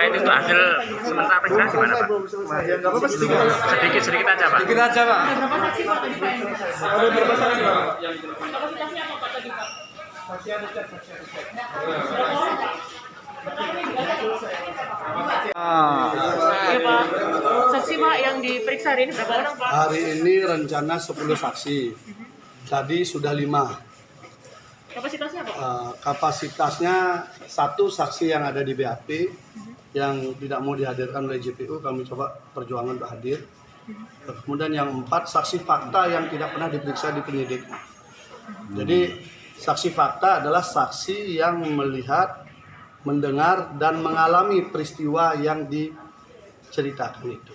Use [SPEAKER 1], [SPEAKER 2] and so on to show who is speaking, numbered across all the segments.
[SPEAKER 1] terkait itu hasil sementara periksa gimana Pak? Sedikit aja Pak.
[SPEAKER 2] Sedikit aja Pak.
[SPEAKER 3] Ada berapa saksi Pak?
[SPEAKER 4] Ya Pak, saksi Pak yang diperiksa hari ini berapa orang Pak?
[SPEAKER 5] Hari ini rencana 10 saksi. Tadi sudah 5.
[SPEAKER 4] Kapasitasnya Pak?
[SPEAKER 5] Kapasitasnya 1 saksi yang ada di BAP yang tidak mau dihadirkan oleh JPU, kami coba perjuangan untuk hadir. Kemudian yang 4 saksi fakta yang tidak pernah diperiksa di penyidik. Jadi saksi fakta adalah saksi yang melihat, mendengar dan mengalami peristiwa yang diceritakan itu.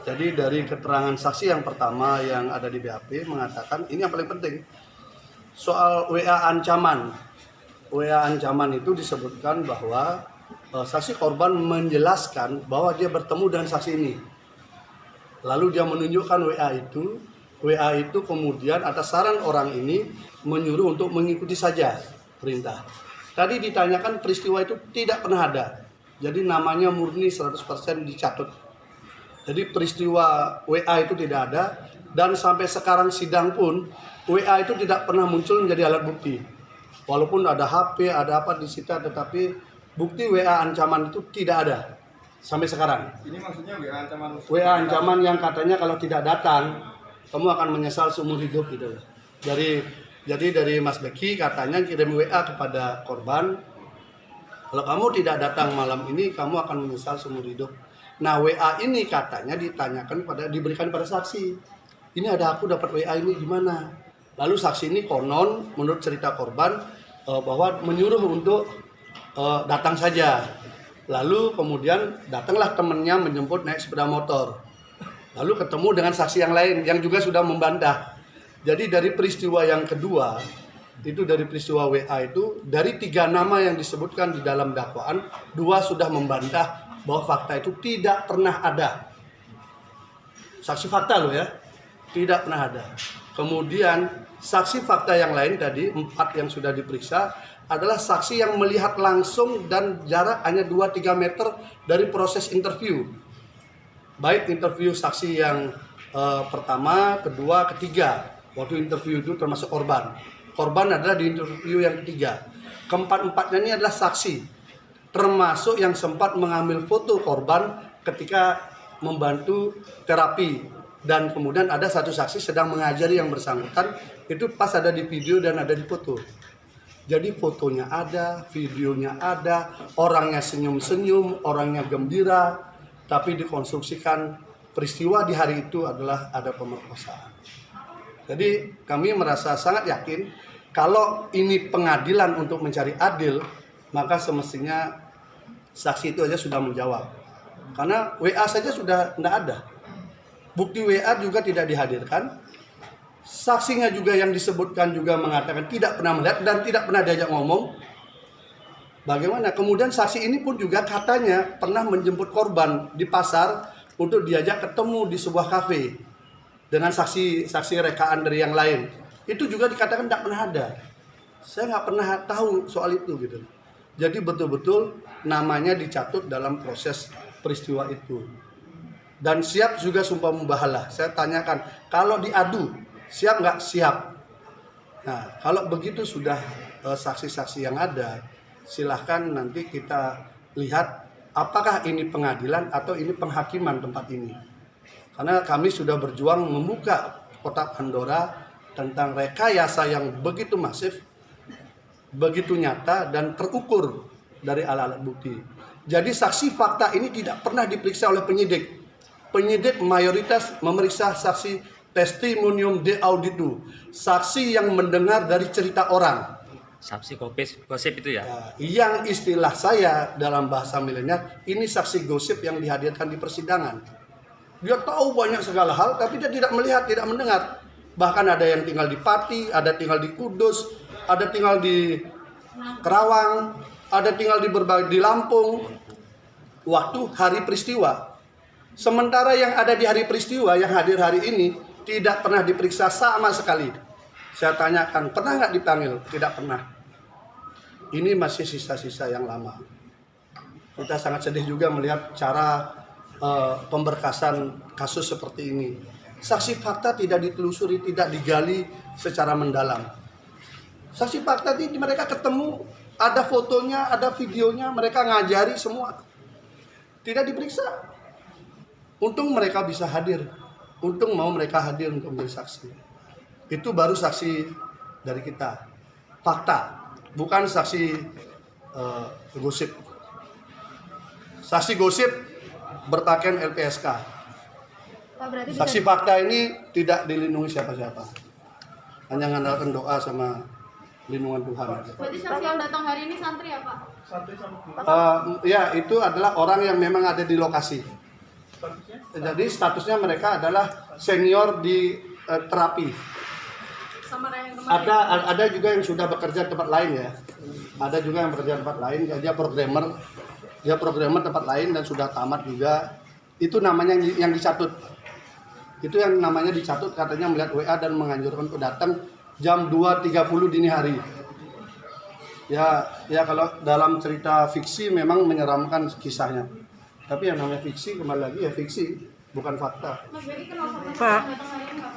[SPEAKER 5] Jadi dari keterangan saksi yang pertama yang ada di BAP mengatakan, ini yang paling penting, soal WA ancaman. WA ancaman itu disebutkan bahwa saksi korban menjelaskan bahwa dia bertemu dengan saksi ini. Lalu dia menunjukkan WA itu kemudian atas saran orang ini menyuruh untuk mengikuti saja perintah. Tadi ditanyakan peristiwa itu tidak pernah ada. Jadi namanya murni 100% dicatut. Jadi peristiwa WA itu tidak ada dan sampai sekarang sidang pun WA itu tidak pernah muncul menjadi alat bukti. Walaupun ada HP, ada apa disita, tetapi bukti WA ancaman itu tidak ada sampai sekarang.
[SPEAKER 3] Ini maksudnya WA ancaman?
[SPEAKER 5] WA ancaman yang katanya kalau tidak datang kamu akan menyesal seumur hidup gitu. Jadi dari Mas Beki katanya kirim WA kepada korban, kalau kamu tidak datang malam ini kamu akan menyesal seumur hidup. Nah WA ini katanya diberikan pada saksi. Ini ada aku dapat WA ini gimana? Lalu saksi ini konon menurut cerita korban bahwa menyuruh untuk datang saja. Lalu kemudian datanglah temannya menjemput naik sepeda motor. Lalu ketemu dengan saksi yang lain yang juga sudah membantah. Jadi dari peristiwa yang kedua, itu dari peristiwa WA itu, dari 3 nama yang disebutkan di dalam dakwaan, 2 sudah membantah bahwa fakta itu tidak pernah ada. Saksi fakta loh ya, tidak pernah ada. Kemudian saksi fakta yang lain tadi, 4 yang sudah diperiksa, adalah saksi yang melihat langsung dan jarak hanya 2-3 meter dari proses interview. Baik interview saksi yang pertama, kedua, ketiga. Waktu interview itu termasuk korban. Korban adalah di interview yang ketiga. Keempat-empatnya ini adalah saksi. Termasuk yang sempat mengambil foto korban ketika membantu terapi. Dan kemudian ada 1 saksi sedang mengajari yang bersangkutan. Itu pas ada di video dan ada di foto. Jadi fotonya ada, videonya ada, orangnya senyum-senyum, orangnya gembira. Tapi dikonstruksikan peristiwa di hari itu adalah ada pemerkosaan. Jadi kami merasa sangat yakin kalau ini pengadilan untuk mencari adil, maka semestinya saksi itu aja sudah menjawab. Karena WA saja sudah tidak ada. Bukti WA juga tidak dihadirkan. Saksinya juga yang disebutkan juga mengatakan tidak pernah melihat dan tidak pernah diajak ngomong. Bagaimana? Kemudian saksi ini pun juga katanya pernah menjemput korban di pasar untuk diajak ketemu di sebuah kafe dengan saksi rekaan dari yang lain. Itu juga dikatakan tidak pernah ada. Saya nggak pernah tahu soal itu gitu. Jadi betul-betul namanya dicatut dalam proses peristiwa itu. Dan siap juga sumpah membahalah. Saya tanyakan, kalau diadu siap nggak? Siap. Nah kalau begitu sudah saksi-saksi yang ada, silahkan nanti kita lihat apakah ini pengadilan atau ini penghakiman tempat ini. Karena kami sudah berjuang membuka kotak Pandora tentang rekayasa yang begitu masif, begitu nyata dan terukur dari alat-alat bukti. Jadi saksi fakta ini tidak pernah diperiksa oleh penyidik. Penyidik mayoritas memeriksa saksi testimonium de auditu, saksi yang mendengar dari cerita orang.
[SPEAKER 1] Saksi gosip itu ya?
[SPEAKER 5] Yang istilah saya dalam bahasa milenial, ini saksi gosip yang dihadirkan di persidangan. Dia tahu banyak segala hal, tapi dia tidak melihat, tidak mendengar. Bahkan ada yang tinggal di Pati, ada tinggal di Kudus, ada tinggal di Kerawang, ada tinggal di Lampung. Waktu hari peristiwa. Sementara yang ada di hari peristiwa, yang hadir hari ini, tidak pernah diperiksa sama sekali. Saya tanyakan, pernah nggak dipanggil? Tidak pernah. Ini masih sisa-sisa yang lama. Kita sangat sedih juga melihat cara pemberkasan kasus seperti ini. Saksi fakta tidak ditelusuri, tidak digali secara mendalam. Saksi fakta ini mereka ketemu, ada fotonya, ada videonya, mereka ngajari semua. Tidak diperiksa. Untung mereka bisa hadir. Untung mau mereka hadir untuk menjadi saksi. Itu baru saksi dari kita. Fakta, bukan saksi gosip. Saksi gosip berpakaian LPSK.
[SPEAKER 2] Pak, berarti
[SPEAKER 5] Saksi fakta ini tidak dilindungi siapa-siapa. Hanya mengandalkan doa sama lindungan Tuhan.
[SPEAKER 2] berarti saksi yang datang hari ini santri ya Pak?
[SPEAKER 5] Ya, itu adalah orang yang memang ada di lokasi. Jadi statusnya mereka adalah senior di terapi.
[SPEAKER 2] Sama kayak yang kemarin.
[SPEAKER 5] Ada juga yang sudah bekerja di tempat lain ya. Ada juga yang bekerja di tempat lain. Dia programmer tempat lain dan sudah tamat juga. Itu namanya yang dicatut. Itu yang namanya dicatut, katanya melihat WA dan menganjurkan untuk datang jam 2.30 dini hari. Ya kalau dalam cerita fiksi memang menyeramkan kisahnya. Tapi yang namanya fiksi kembali lagi ya fiksi, bukan fakta.
[SPEAKER 2] Mas Beki kenal sama
[SPEAKER 4] Pak.
[SPEAKER 2] yang datang hari ini Pak?